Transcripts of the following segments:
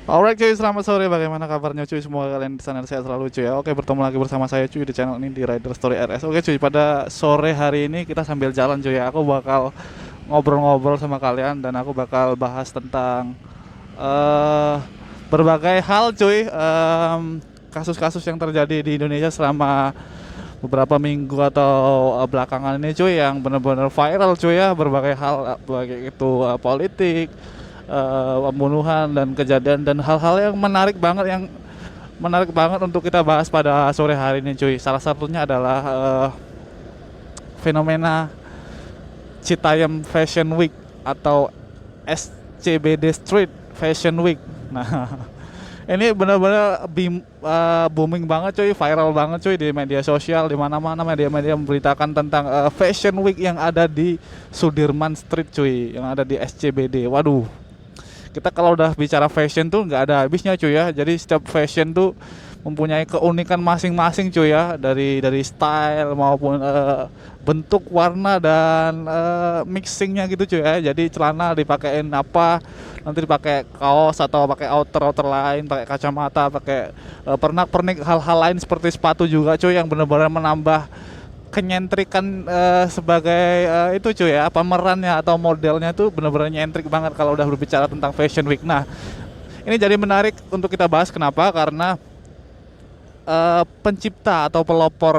Alright cuy, selamat sore. Bagaimana kabarnya cuy? Semoga kalian di sana sehat selalu cuy ya. Oke, bertemu lagi bersama saya cuy di channel ini di Rider Story RS. Oke cuy, pada sore hari ini kita sambil jalan cuy ya. Aku bakal ngobrol-ngobrol sama kalian dan aku bakal bahas tentang eh berbagai hal cuy. Kasus-kasus yang terjadi di Indonesia selama beberapa minggu atau belakangan ini cuy, yang benar-benar viral cuy ya. Berbagai hal, baik itu politik, pembunuhan dan kejadian dan hal-hal yang menarik banget untuk kita bahas pada sore hari ini cuy. Salah satunya adalah fenomena Citayam Fashion Week atau SCBD Street Fashion Week. Nah, ini benar-benar booming banget cuy, viral banget cuy di media sosial, di mana-mana media-media memberitakan tentang Fashion Week yang ada di Sudirman Street cuy, yang ada di SCBD. Waduh, kita kalau udah bicara fashion tuh nggak ada habisnya cuy ya. Jadi setiap fashion tuh mempunyai keunikan masing-masing cuy ya, dari style maupun bentuk, warna dan mixingnya gitu cuy ya. Jadi celana dipakein apa, nanti dipakai kaos atau pakai outer lain, pakai kacamata, pakai pernak-pernik hal-hal lain seperti sepatu juga cuy, yang benar-benar menambah kenyentrikan sebagai itu cuy ya, pemerannya atau modelnya tuh benar-benar nyentrik banget kalau udah berbicara tentang Fashion Week. Nah, ini jadi menarik untuk kita bahas. Kenapa? Karena pencipta atau pelopor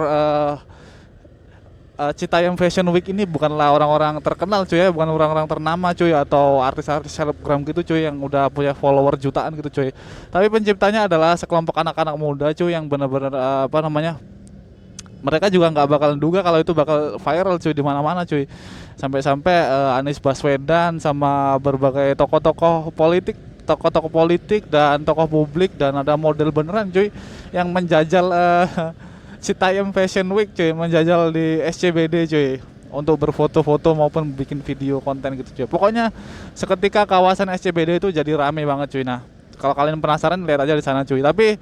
Citayam Fashion Week ini bukanlah orang-orang terkenal cuy ya, bukan orang-orang ternama cuy atau artis-artis selebgram gitu cuy yang udah punya follower jutaan gitu cuy. Tapi penciptanya adalah sekelompok anak-anak muda cuy, yang benar-benar apa namanya, mereka juga nggak bakal duga kalau itu bakal viral cuy di mana-mana cuy. Sampai-sampai Anies Baswedan sama berbagai tokoh-tokoh politik dan tokoh publik dan ada model beneran cuy yang menjajal Citayam Fashion Week cuy, menjajal di SCBD cuy untuk berfoto-foto maupun bikin video konten gitu cuy. Pokoknya seketika kawasan SCBD itu jadi rame banget cuy. Nah, kalau kalian penasaran lihat aja di sana cuy. Tapi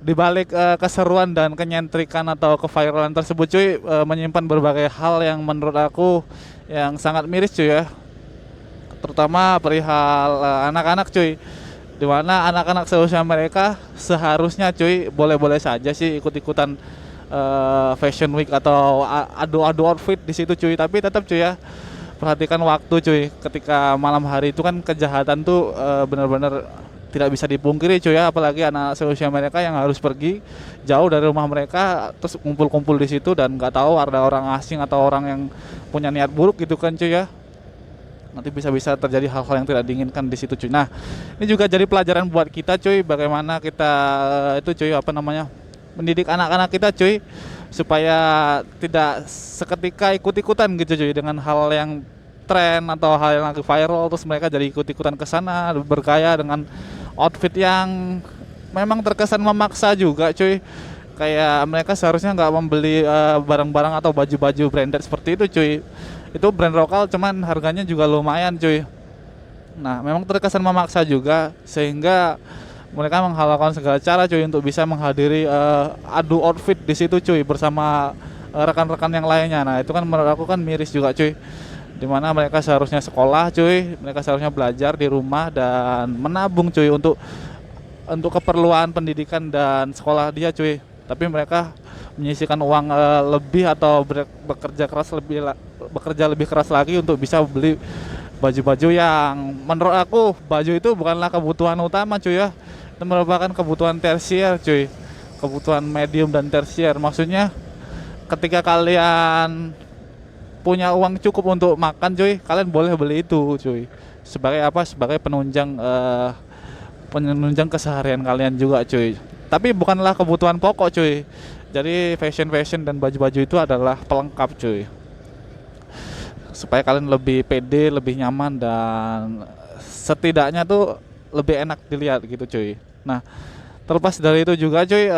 di balik keseruan dan kenyentrikan atau keviralan tersebut cuy, menyimpan berbagai hal yang menurut aku yang sangat miris cuy ya, terutama perihal anak-anak cuy, dimana anak-anak seusia mereka seharusnya cuy boleh-boleh saja sih ikut-ikutan Fashion Week atau adu-adu outfit di situ cuy, tapi tetap cuy ya, perhatikan waktu cuy. Ketika malam hari itu kan kejahatan tuh benar-benar tidak bisa dipungkiri cuy ya, apalagi anak seusia mereka yang harus pergi jauh dari rumah mereka terus kumpul-kumpul di situ dan nggak tahu ada orang asing atau orang yang punya niat buruk gitu kan cuy ya. Nanti bisa-bisa terjadi hal-hal yang tidak diinginkan di situ cuy. Nah, ini juga jadi pelajaran buat kita cuy, bagaimana kita itu cuy apa namanya, mendidik anak-anak kita cuy, supaya tidak seketika ikut-ikutan gitu cuy dengan hal yang tren atau hal yang lagi viral terus mereka jadi ikut-ikutan ke sana bergaya dengan outfit yang memang terkesan memaksa juga cuy. Kayak mereka seharusnya nggak membeli barang-barang atau baju-baju branded seperti itu cuy. Itu brand lokal cuman harganya juga lumayan cuy. Nah, memang terkesan memaksa juga sehingga mereka menghalalkan segala cara cuy untuk bisa menghadiri adu outfit di situ cuy bersama rekan-rekan yang lainnya. Nah, itu kan menurut aku kan miris juga cuy. Dimana mereka seharusnya sekolah cuy, mereka seharusnya belajar di rumah dan menabung cuy untuk keperluan pendidikan dan sekolah dia cuy. Tapi mereka menyisihkan uang lebih atau bekerja lebih keras lagi untuk bisa beli baju-baju yang menurut aku baju itu bukanlah kebutuhan utama cuy ya. Itu merupakan kebutuhan tersier cuy, kebutuhan medium dan tersier. Maksudnya ketika kalian punya uang cukup untuk makan cuy, kalian boleh beli itu cuy, sebagai apa, sebagai penunjang keseharian kalian juga cuy, tapi bukanlah kebutuhan pokok cuy. Jadi fashion dan baju-baju itu adalah pelengkap cuy, supaya kalian lebih pede, lebih nyaman dan setidaknya tuh lebih enak dilihat gitu cuy. Nah, terlepas dari itu juga cuy,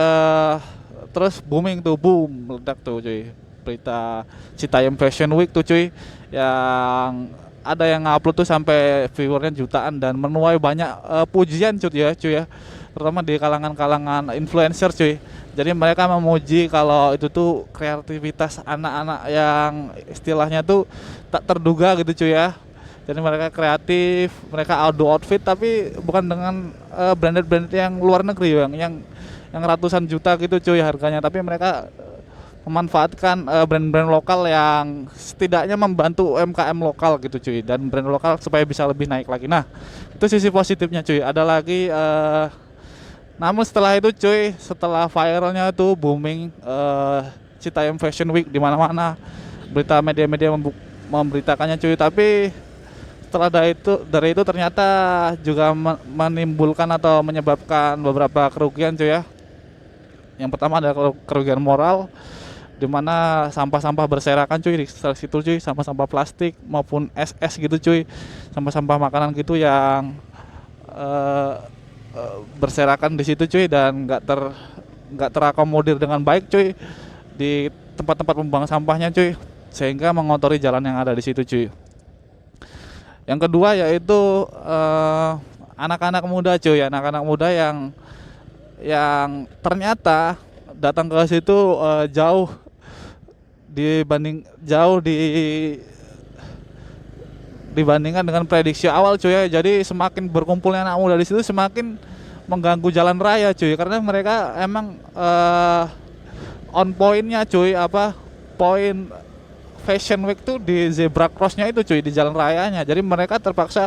terus booming tuh, boom, meledak tuh cuy, berita Citayam Fashion Week tuh cuy, yang ada yang ngupload tuh sampai viewernya jutaan dan menuai banyak pujian cuy ya, terutama di kalangan-kalangan influencer cuy. Jadi mereka memuji kalau itu tuh kreativitas anak-anak yang istilahnya tuh tak terduga gitu cuy ya, Jadi mereka kreatif, mereka outfit tapi bukan dengan branded yang luar negeri yang ratusan juta gitu cuy harganya, tapi mereka memanfaatkan brand-brand lokal yang setidaknya membantu UMKM lokal gitu cuy, dan brand lokal supaya bisa lebih naik lagi. Nah, itu sisi positifnya cuy. Ada lagi namun setelah itu cuy, setelah viralnya tuh booming Citayam Fashion Week di mana-mana, berita media-media memberitakannya cuy, tapi setelah dari itu ternyata juga menimbulkan atau menyebabkan beberapa kerugian cuy ya. Yang pertama adalah kerugian moral, di mana sampah-sampah berserakan cuy di situ cuy, sampah-sampah plastik maupun es gitu cuy, sampah-sampah makanan gitu yang berserakan di situ cuy, dan nggak terakomodir dengan baik cuy di tempat-tempat pembuangan sampahnya cuy, sehingga mengotori jalan yang ada di situ cuy. Yang kedua yaitu anak-anak muda cuy, anak-anak muda yang ternyata datang ke situ jauh dibandingkan dengan prediksi awal cuy ya. Jadi semakin berkumpulnya anak muda di situ semakin mengganggu jalan raya cuy, karena mereka emang on pointnya cuy, poin Fashion Week tuh di zebra crossnya itu cuy, di jalan rayanya. Jadi mereka terpaksa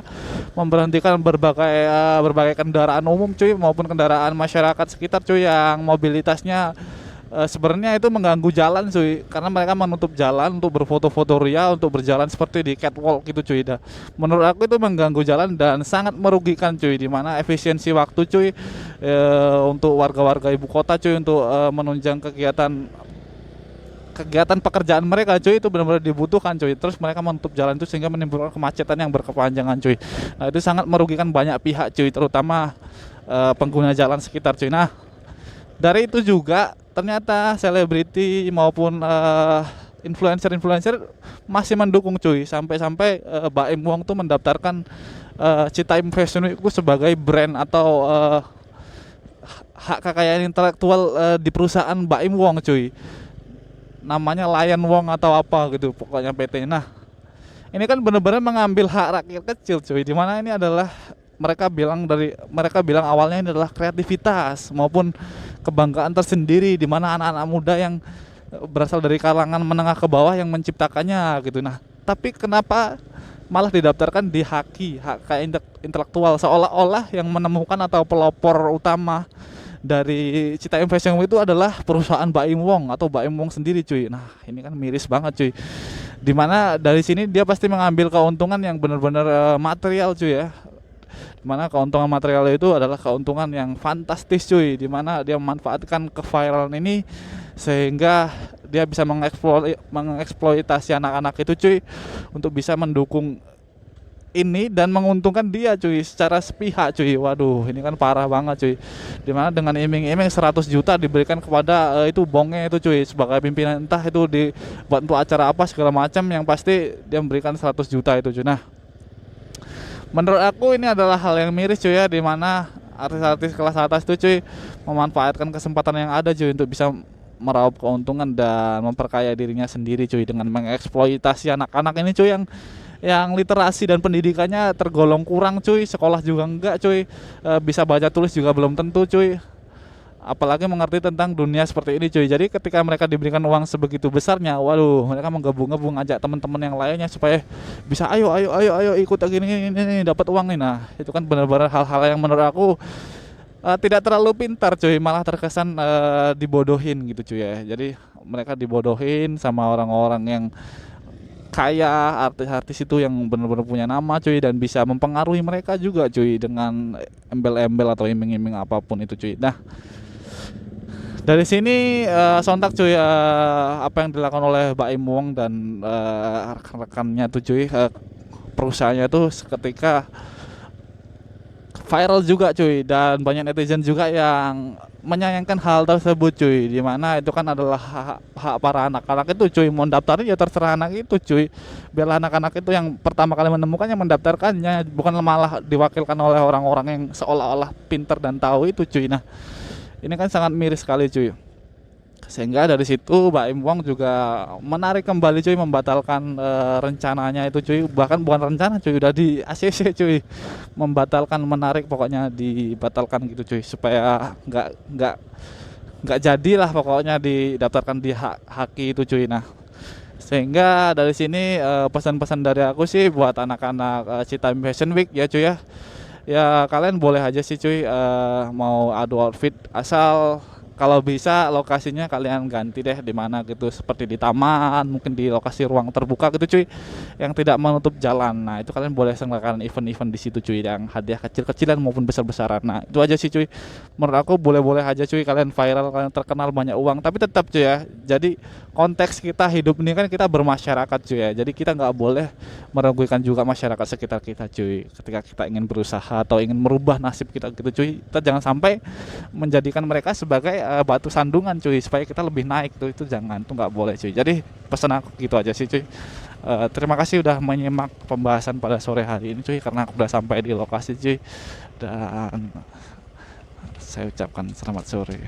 memberhentikan berbagai kendaraan umum cuy, maupun kendaraan masyarakat sekitar cuy yang mobilitasnya sebenarnya itu mengganggu jalan cuy, karena mereka menutup jalan untuk berfoto-foto ria, untuk berjalan seperti di catwalk gitu cuy. Menurut aku itu mengganggu jalan dan sangat merugikan cuy, di mana efisiensi waktu cuy untuk warga-warga ibu kota cuy untuk menunjang kegiatan pekerjaan mereka cuy, itu benar-benar dibutuhkan cuy. Terus mereka menutup jalan itu sehingga menimbulkan kemacetan yang berkepanjangan cuy. Nah, itu sangat merugikan banyak pihak cuy, terutama pengguna jalan sekitar cuy. Nah, dari itu juga ternyata selebriti maupun influencer masih mendukung cuy, sampai-sampai Baim Wong tuh mendaftarkan Citayam Fashion Week itu sebagai brand atau hak kekayaan intelektual di perusahaan Baim Wong cuy. Namanya Lion Wong atau apa gitu pokoknya PT-nya. Nah, ini kan benar-benar mengambil hak rakyat kecil cuy, di mana ini adalah mereka bilang awalnya ini adalah kreativitas maupun kebanggaan tersendiri, di mana anak-anak muda yang berasal dari kalangan menengah ke bawah yang menciptakannya gitu. Nah, tapi kenapa malah didaftarkan di hak kekayaan intelektual, seolah-olah yang menemukan atau pelopor utama dari Citayam Fashion Week itu adalah perusahaan Baim Wong atau Baim Wong sendiri cuy. Nah, ini kan miris banget cuy, dimana dari sini dia pasti mengambil keuntungan yang benar-benar material cuy ya, dimana keuntungan material itu adalah keuntungan yang fantastis cuy, dimana dia memanfaatkan keviralan ini sehingga dia bisa mengeksploitasi anak-anak itu cuy untuk bisa mendukung ini dan menguntungkan dia cuy secara sepihak cuy. Waduh, ini kan parah banget cuy, dimana dengan iming-iming 100 juta diberikan kepada itu Bongnya itu cuy sebagai pimpinan, entah itu dibuat untuk acara apa segala macam, yang pasti dia memberikan 100 juta itu cuy. Nah, menurut aku ini adalah hal yang miris cuy ya, dimana artis-artis kelas atas itu cuy memanfaatkan kesempatan yang ada cuy untuk bisa meraup keuntungan dan memperkaya dirinya sendiri cuy, dengan mengeksploitasi anak-anak ini cuy yang literasi dan pendidikannya tergolong kurang cuy, sekolah juga enggak cuy, bisa baca tulis juga belum tentu cuy, apalagi mengerti tentang dunia seperti ini cuy. Jadi ketika mereka diberikan uang sebegitu besarnya, waduh, mereka menggebu-gebu ngajak teman-teman yang lainnya supaya bisa ayo ikut gini dapat uang nih. Nah, itu kan benar-benar hal-hal yang menurut aku tidak terlalu pintar cuy, malah terkesan dibodohin gitu cuy ya. Jadi mereka dibodohin sama orang-orang yang kaya, artis-artis itu yang benar-benar punya nama cuy, dan bisa mempengaruhi mereka juga cuy dengan embel-embel atau iming-iming apapun itu cuy. Nah, dari sini sontak cuy apa yang dilakukan oleh Baim Wong dan rekan-rekannya tuh cuy, perusahaannya tuh seketika viral juga cuy, dan banyak netizen juga yang menyayangkan hal tersebut cuy, dimana itu kan adalah hak para anak-anak itu cuy, mau daftarin ya terserah anak itu cuy, biarlah anak-anak itu yang pertama kali menemukannya mendaftarkannya, bukan malah diwakilkan oleh orang-orang yang seolah-olah pintar dan tahu itu cuy. Nah, ini kan sangat miris sekali cuy, Sehingga dari situ Baim Wong juga menarik kembali cuy, membatalkan rencananya itu cuy, bahkan bukan rencana cuy, udah di ACC cuy, membatalkan, menarik, pokoknya dibatalkan gitu cuy, supaya nggak jadilah pokoknya didaftarkan di Haki itu cuy. Nah, sehingga dari sini pesan-pesan dari aku sih buat anak-anak Citayam Fashion Week ya cuy ya. Ya kalian boleh aja sih cuy, mau adu outfit, asal kalau bisa lokasinya kalian ganti deh di mana gitu, seperti di taman, mungkin di lokasi ruang terbuka gitu cuy, yang tidak menutup jalan. Nah itu kalian boleh selenggarakan event-event di situ cuy, yang hadiah kecil-kecilan maupun besar-besaran. Nah itu aja sih cuy, menurut aku boleh-boleh aja cuy, kalian viral, kalian terkenal, banyak uang, tapi tetap cuy ya, jadi konteks kita hidup ini kan kita bermasyarakat cuy ya, jadi kita nggak boleh merugikan juga masyarakat sekitar kita cuy. Ketika kita ingin berusaha atau ingin merubah nasib kita gitu cuy, kita jangan sampai menjadikan mereka sebagai batu sandungan cuy, supaya kita lebih naik tuh, itu jangan, tuh nggak boleh cuy. Jadi pesan aku gitu aja sih cuy. Terima kasih udah menyimak pembahasan pada sore hari ini cuy, karena aku udah sampai di lokasi cuy, dan saya ucapkan selamat sore.